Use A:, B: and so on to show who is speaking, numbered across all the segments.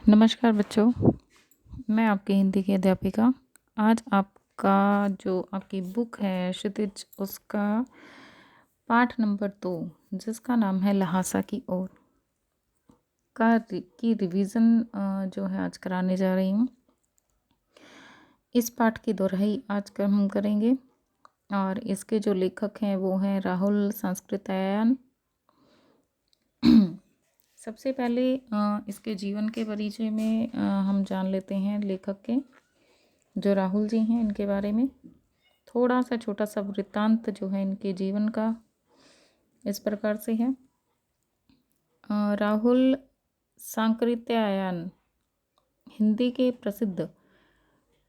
A: नमस्कार बच्चों, मैं आपकी हिंदी की अध्यापिका। आज आपका जो आपकी बुक है क्षितिज, उसका पाठ नंबर 2 जिसका नाम है लहासा की ओर की रिवीजन जो है आज कराने जा रही हूँ। इस पाठ की दोहराई आज कर हम करेंगे और इसके जो लेखक हैं वो हैं राहुल सांस्कृत्यायन। सबसे पहले इसके जीवन के परिचय में हम जान लेते हैं लेखक के, जो राहुल जी हैं, इनके बारे में थोड़ा सा छोटा सा वृत्तांत जो है इनके जीवन का इस प्रकार से है। राहुल सांकृत्यायन हिंदी के प्रसिद्ध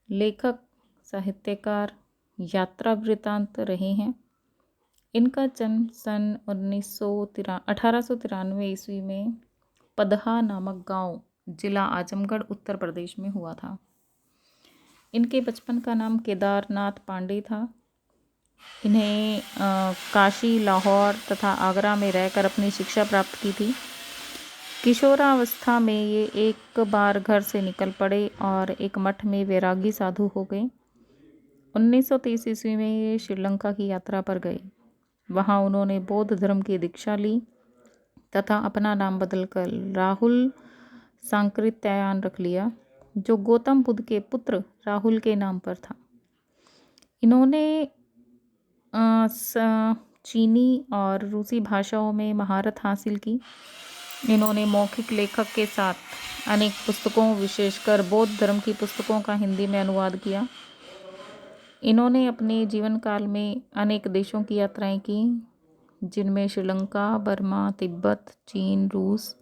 A: लेखक, साहित्यकार, यात्रा वृत्तांत रहे हैं। इनका जन्म सन 1893 ईस्वी में पदहा नामक गांव, जिला आजमगढ़, उत्तर प्रदेश में हुआ था। इनके बचपन का नाम केदारनाथ पांडे था। इन्हें काशी, लाहौर तथा आगरा में रहकर अपनी शिक्षा प्राप्त की थी। किशोरावस्था में ये एक बार घर से निकल पड़े और एक मठ में वैरागी साधु हो गए। 1930 ईस्वी में ये श्रीलंका की यात्रा पर गए। वहाँ उन्होंने बौद्ध धर्म की दीक्षा ली तथा अपना नाम बदलकर राहुल सांकृत्यायन रख लिया, जो गौतम बुद्ध के पुत्र राहुल के नाम पर था। इन्होंने चीनी और रूसी भाषाओं में महारत हासिल की। इन्होंने मौखिक लेखक के साथ अनेक पुस्तकों, विशेषकर बौद्ध धर्म की पुस्तकों का हिंदी में अनुवाद किया। इन्होंने अपने जीवन काल में अनेक देशों की यात्राएं की, जिनमें श्रीलंका, बर्मा, तिब्बत, चीन, रूस,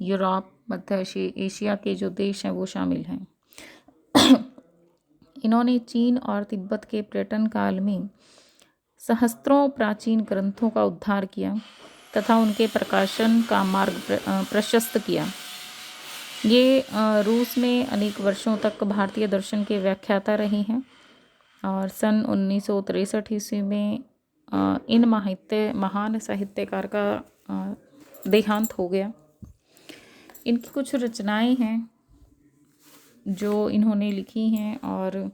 A: यूरोप, मध्य एशिया के जो देश हैं वो शामिल हैं। इन्होंने चीन और तिब्बत के पर्यटन काल में सहस्त्रों प्राचीन ग्रंथों का उद्धार किया तथा उनके प्रकाशन का मार्ग प्रशस्त किया। ये रूस में अनेक वर्षों तक भारतीय दर्शन के व्याख्याता रहे हैं और सन 1963 ईस्वी में इन महान साहित्यकार का देहांत हो गया। इनकी कुछ रचनाएं हैं जो इन्होंने लिखी हैं और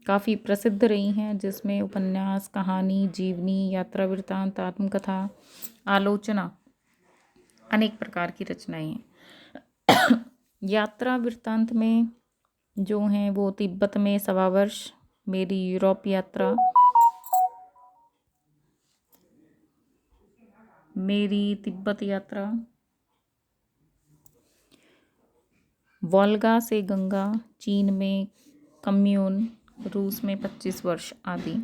A: काफ़ी प्रसिद्ध रही हैं, जिसमें उपन्यास, कहानी, जीवनी, यात्रा वृत्तांत, आत्मकथा, आलोचना, अनेक प्रकार की रचनाएं हैं। यात्रा वृत्तांत में जो हैं वो तिब्बत में 1.25 वर्ष, मेरी यूरोप यात्रा, मेरी तिब्बत यात्रा, वोल्गा से गंगा, चीन में कम्यून, रूस में 25 वर्ष आदि।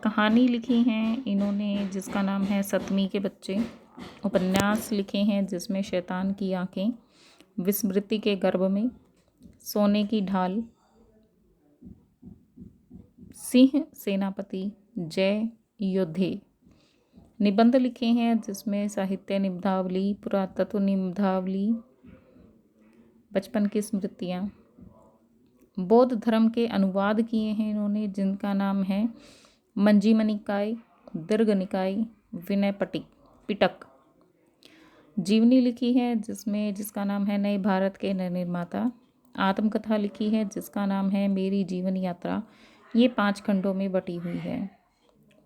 A: कहानी लिखी हैं इन्होंने जिसका नाम है सतमी के बच्चे। उपन्यास लिखे हैं जिसमें शैतान की आंखें, विस्मृति के गर्भ में, सोने की ढाल, सिंह सेनापति, जय योद्धे। निबंध लिखे हैं जिसमें साहित्य निबंधावली, पुरातत्व निबंधावली, बचपन की स्मृतियाँ। बौद्ध धर्म के अनुवाद किए हैं इन्होंने, जिनका नाम है मंजीमा निकाय, दीर्घ निकाय, विनय पिटक। जीवनी लिखी है जिसका नाम है नए भारत के नए निर्माता। आत्मकथा लिखी है जिसका नाम है मेरी जीवन यात्रा। ये 5 खंडों में बटी हुई है।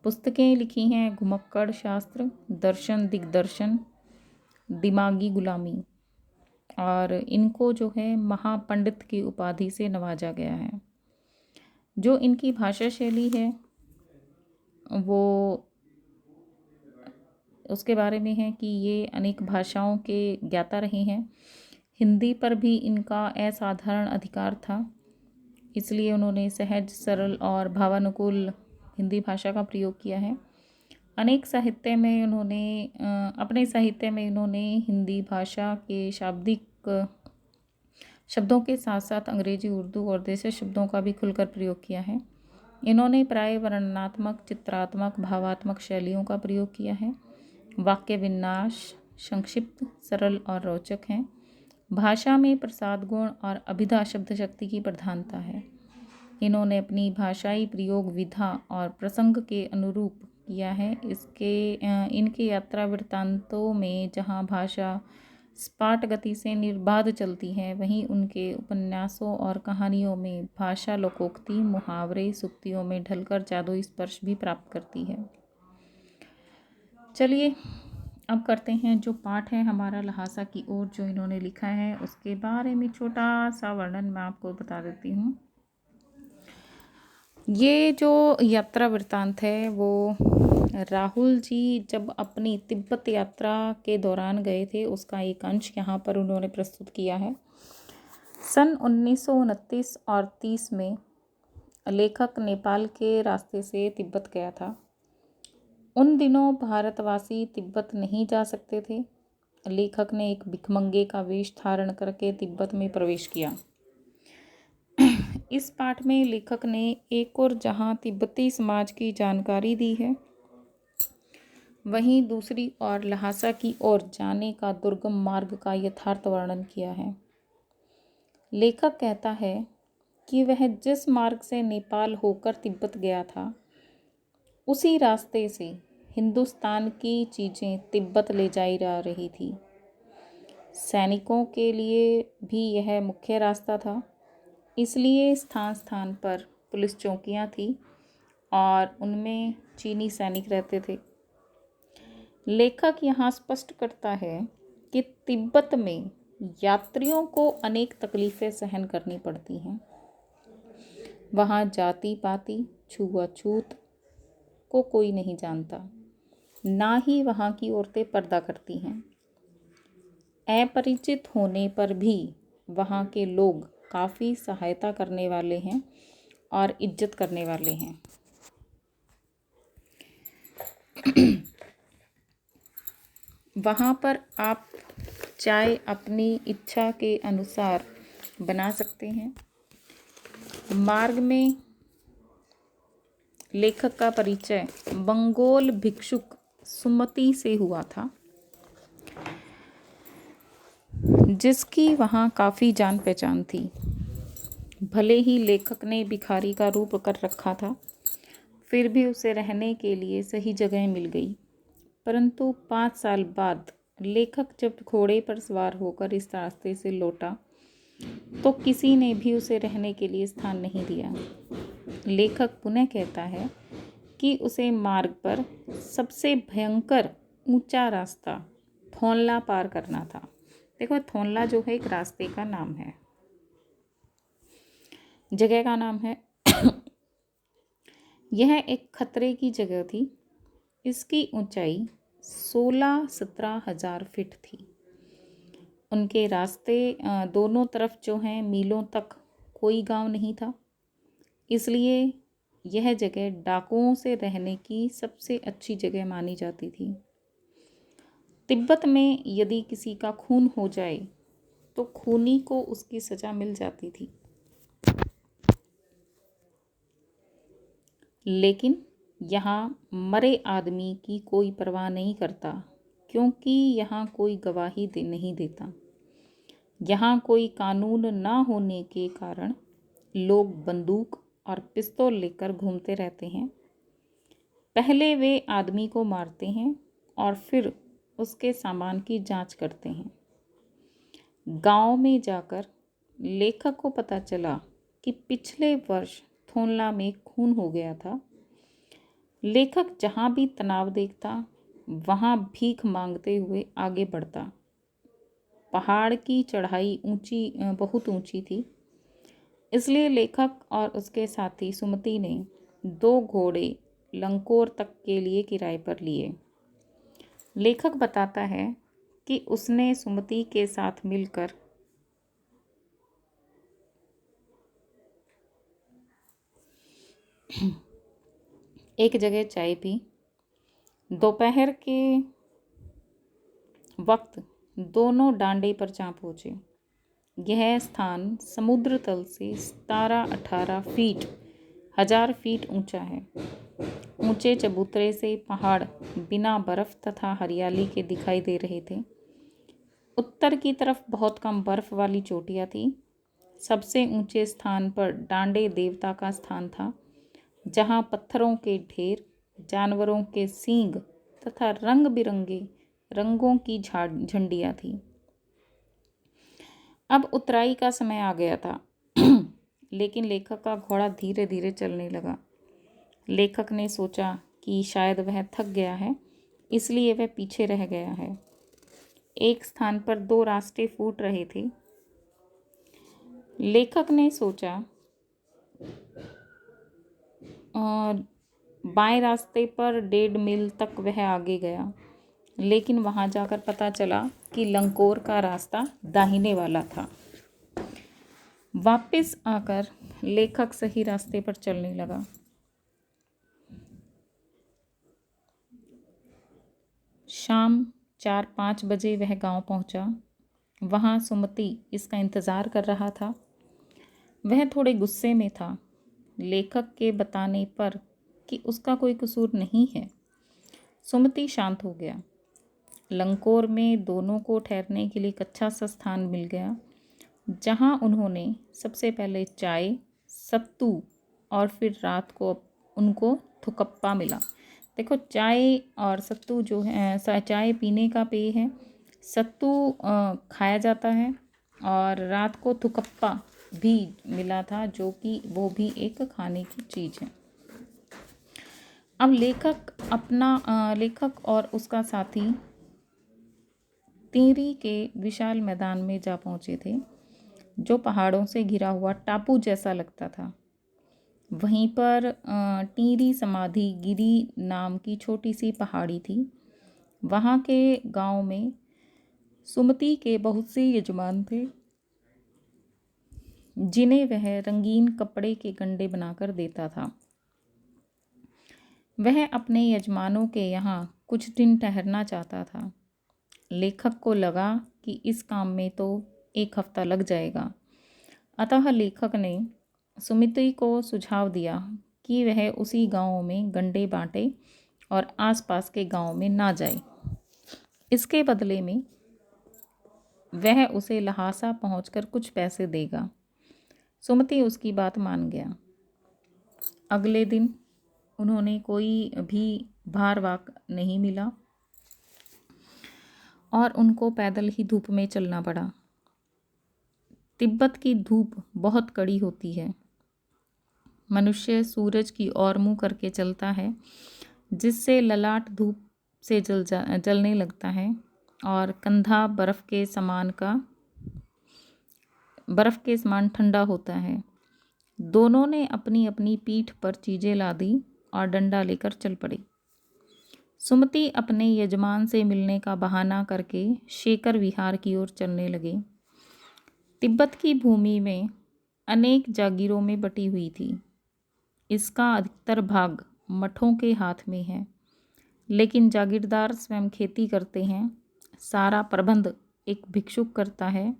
A: पुस्तकें लिखी हैं घुमक्कड़ शास्त्र, दर्शन दिग्दर्शन, दिमागी गुलामी, और इनको जो है महापंडित की उपाधि से नवाजा गया है। जो इनकी भाषा शैली है वो उसके बारे में है कि ये अनेक भाषाओं के ज्ञाता रहे हैं। हिंदी पर भी इनका असाधारण अधिकार था, इसलिए उन्होंने सहज, सरल और भावानुकूल हिंदी भाषा का प्रयोग किया है। अनेक साहित्य में अपने साहित्य में इन्होंने हिंदी भाषा के शाब्दिक शब्दों के साथ साथ अंग्रेजी, उर्दू और देसी शब्दों का भी खुलकर प्रयोग किया है। इन्होंने प्राय वर्णनात्मक, चित्रात्मक, भावात्मक शैलियों का प्रयोग किया है। वाक्य विन्यास संक्षिप्त, सरल और रोचक हैं। भाषा में प्रसाद गुण और अभिधा शब्द शक्ति की प्रधानता है। इन्होंने अपनी भाषाई प्रयोग विधा और प्रसंग के अनुरूप किया है। इनके यात्रा वृत्तांतों में जहाँ भाषा सपाट गति से निर्बाध चलती है, वहीं उनके उपन्यासों और कहानियों में भाषा लोकोक्ति, मुहावरे, सूक्तियों में ढलकर जादुई स्पर्श भी प्राप्त करती है। चलिए अब करते हैं जो पाठ है हमारा लहासा की ओर, जो इन्होंने लिखा है उसके बारे में छोटा सा वर्णन मैं आपको बता देती हूँ। ये जो यात्रा वृत्तांत है वो राहुल जी जब अपनी तिब्बत यात्रा के दौरान गए थे उसका एक अंश यहाँ पर उन्होंने प्रस्तुत किया है। सन 1929 और 30 में लेखक नेपाल के रास्ते से तिब्बत गया था। उन दिनों भारतवासी तिब्बत नहीं जा सकते थे। लेखक ने एक भिखमंगे का वेश धारण करके तिब्बत में प्रवेश किया। इस पाठ में लेखक ने एक और जहां तिब्बती समाज की जानकारी दी है, वहीं दूसरी ओर लहासा की ओर जाने का दुर्गम मार्ग का यथार्थ वर्णन किया है। लेखक कहता है कि वह जिस मार्ग से नेपाल होकर तिब्बत गया था, उसी रास्ते से हिंदुस्तान की चीज़ें तिब्बत ले जाई जा रही थी। सैनिकों के लिए भी यह मुख्य रास्ता था, इसलिए स्थान स्थान पर पुलिस चौकियां थी और उनमें चीनी सैनिक रहते थे। लेखक यहाँ स्पष्ट करता है कि तिब्बत में यात्रियों को अनेक तकलीफ़ें सहन करनी पड़ती हैं। वहाँ जाति पाति, छुआछूत को कोई नहीं जानता, ना ही वहाँ की औरतें पर्दा करती हैं। अपरिचित होने पर भी वहाँ के लोग काफ़ी सहायता करने वाले हैं और इज्जत करने वाले हैं। वहाँ पर आप चाय अपनी इच्छा के अनुसार बना सकते हैं। मार्ग में लेखक का परिचय बंगोल भिक्षुक सुमति से हुआ था, जिसकी वहाँ काफ़ी जान पहचान थी। भले ही लेखक ने भिखारी का रूप कर रखा था, फिर भी उसे रहने के लिए सही जगह मिल गई। परंतु 5 साल बाद लेखक जब घोड़े पर सवार होकर इस रास्ते से लौटा तो किसी ने भी उसे रहने के लिए स्थान नहीं दिया। लेखक पुनः कहता है कि उसे मार्ग पर सबसे भयंकर ऊंचा रास्ता थोनला पार करना था। देखो, थोनला जो है एक रास्ते का नाम है, जगह का नाम है। यह एक खतरे की जगह थी। इसकी ऊंचाई 16-17 हजार फीट थी। उनके रास्ते दोनों तरफ जो हैं मीलों तक कोई गांव नहीं था, इसलिए यह जगह डाकुओं से रहने की सबसे अच्छी जगह मानी जाती थी। तिब्बत में यदि किसी का खून हो जाए तो खूनी को उसकी सज़ा मिल जाती थी, लेकिन यहाँ मरे आदमी की कोई परवाह नहीं करता, क्योंकि यहाँ कोई गवाही नहीं देता। यहाँ कोई कानून ना होने के कारण लोग बंदूक और पिस्तौल लेकर घूमते रहते हैं। पहले वे आदमी को मारते हैं और फिर उसके सामान की जांच करते हैं। गांव में जाकर लेखक को पता चला कि पिछले वर्ष थोनला में खून हो गया था। लेखक जहाँ भी तनाव देखता वहाँ भीख मांगते हुए आगे बढ़ता। पहाड़ की चढ़ाई बहुत ऊंची थी, इसलिए लेखक और उसके साथी सुमति ने 2 घोड़े लंकोर तक के लिए किराए पर लिए। लेखक बताता है कि उसने सुमति के साथ मिलकर एक जगह चाय पी। दोपहर के वक्त दोनों डांडे पर जा पहुँचे। यह स्थान समुद्र तल से 17-18 फीट 1000 फीट ऊंचा है। ऊंचे चबूतरे से पहाड़ बिना बर्फ तथा हरियाली के दिखाई दे रहे थे। उत्तर की तरफ बहुत कम बर्फ वाली चोटियाँ थी। सबसे ऊंचे स्थान पर डांडे देवता का स्थान था, जहाँ पत्थरों के ढेर, जानवरों के सींग तथा रंग बिरंगे रंगों की झंडियाँ थीं। अब उतराई का समय आ गया था लेकिन लेखक का घोड़ा धीरे धीरे चलने लगा। लेखक ने सोचा कि शायद वह थक गया है, इसलिए वह पीछे रह गया है। एक स्थान पर दो रास्ते फूट रहे थे। लेखक ने सोचा बाएं रास्ते पर 1.5 मील तक वह आगे गया, लेकिन वहां जाकर पता चला कि लंकोर का रास्ता दाहिने वाला था। वापस आकर लेखक सही रास्ते पर चलने लगा। शाम 4-5 बजे वह गांव पहुंचा। वहां सुमति इसका इंतज़ार कर रहा था। वह थोड़े गुस्से में था लेखक के बताने पर कि उसका कोई कसूर नहीं है। सुमति शांत हो गया। लंकोर में दोनों को ठहरने के लिए एक अच्छा सा स्थान मिल गया, जहां उन्होंने सबसे पहले चाय, सत्तू और फिर रात को उनको थुकप्पा मिला। देखो, चाय और सत्तू जो है, चाय पीने का पेय है, सत्तू खाया जाता है, और रात को थुकप्पा भी मिला था, जो कि वो भी एक खाने की चीज़ है। अब लेखक और उसका साथी टिहरी के विशाल मैदान में जा पहुँचे थे, जो पहाड़ों से घिरा हुआ टापू जैसा लगता था। वहीं पर टिहरी समाधि गिरी नाम की छोटी सी पहाड़ी थी। वहाँ के गांव में सुमति के बहुत से यजमान थे, जिन्हें वह रंगीन कपड़े के गंडे बनाकर देता था। वह अपने यजमानों के यहाँ कुछ दिन ठहरना चाहता था। लेखक को लगा कि इस काम में तो 1 हफ्ता लग जाएगा। अतः लेखक ने सुमति को सुझाव दिया कि वह उसी गांव में गंडे बांटे और आसपास के गांव में ना जाए। इसके बदले में वह उसे लहासा पहुंचकर कुछ पैसे देगा। सुमति उसकी बात मान गया। अगले दिन उन्होंने कोई भी भार वाक नहीं मिला और उनको पैदल ही धूप में चलना पड़ा। तिब्बत की धूप बहुत कड़ी होती है। मनुष्य सूरज की ओर मुँह करके चलता है, जिससे ललाट धूप से जलने लगता है और कंधा बर्फ़ के समान ठंडा होता है। दोनों ने अपनी अपनी पीठ पर चीज़ें लादी और डंडा लेकर चल पड़ी। सुमति अपने यजमान से मिलने का बहाना करके शेकर विहार की ओर चलने लगे। तिब्बत की भूमि में अनेक जागीरों में बटी हुई थी। इसका अधिकतर भाग मठों के हाथ में है, लेकिन जागीरदार स्वयं खेती करते हैं। सारा प्रबंध एक भिक्षुक करता है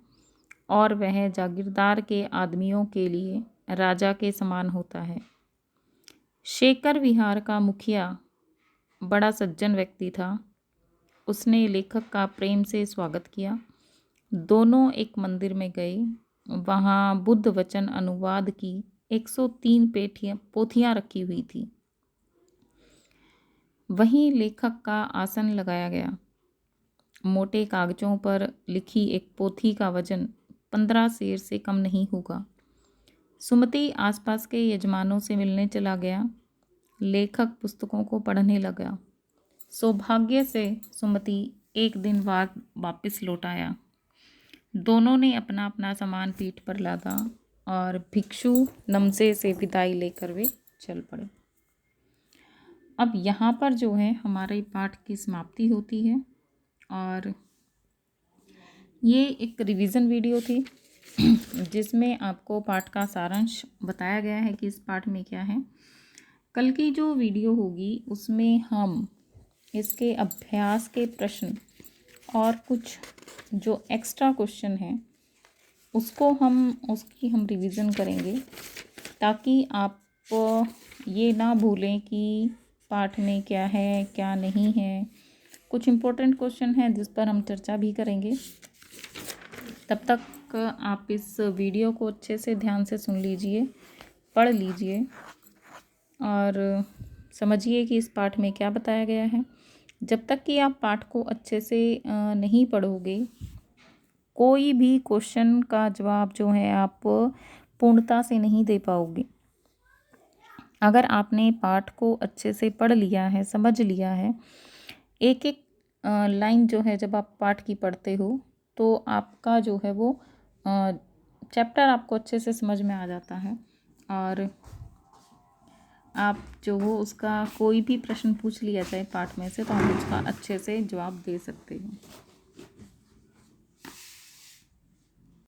A: और वह जागीरदार के आदमियों के लिए राजा के समान होता है। शेकर विहार का मुखिया बड़ा सज्जन व्यक्ति था। उसने लेखक का प्रेम से स्वागत किया। दोनों एक मंदिर में गए। वहाँ बुद्ध वचन अनुवाद की 103 पोथियाँ रखी हुई थी। वहीं लेखक का आसन लगाया गया। मोटे कागजों पर लिखी एक पोथी का वजन 15 सेर से कम नहीं होगा। सुमति आसपास के यजमानों से मिलने चला गया। लेखक पुस्तकों को पढ़ने लगा। सौभाग्य से सुमति एक दिन बाद वापस लौट आया। दोनों ने अपना अपना सामान पीठ पर लादा और भिक्षु नमसे से विदाई लेकर वे चल पड़े। अब यहाँ पर जो है हमारे पाठ की समाप्ति होती है, और ये एक रिवीजन वीडियो थी जिसमें आपको पाठ का सारांश बताया गया है कि इस पाठ में क्या है। कल की जो वीडियो होगी उसमें हम इसके अभ्यास के प्रश्न और कुछ जो एक्स्ट्रा क्वेश्चन हैं उसकी हम रिवीजन करेंगे, ताकि आप ये ना भूलें कि पाठ में क्या है क्या नहीं है। कुछ इम्पोर्टेंट क्वेश्चन हैं जिस पर हम चर्चा भी करेंगे। तब तक आप इस वीडियो को अच्छे से ध्यान से सुन लीजिए, पढ़ लीजिए और समझिए कि इस पाठ में क्या बताया गया है। जब तक कि आप पाठ को अच्छे से नहीं पढ़ोगे कोई भी क्वेश्चन का जवाब जो है आप पूर्णता से नहीं दे पाओगे। अगर आपने पाठ को अच्छे से पढ़ लिया है, समझ लिया है, एक एक लाइन जो है जब आप पाठ की पढ़ते हो तो आपका जो है वो चैप्टर आपको अच्छे से समझ में आ जाता है और आप जो हो उसका कोई भी प्रश्न पूछ लिया जाए पाठ में से तो आप उसका अच्छे से जवाब दे सकते हो।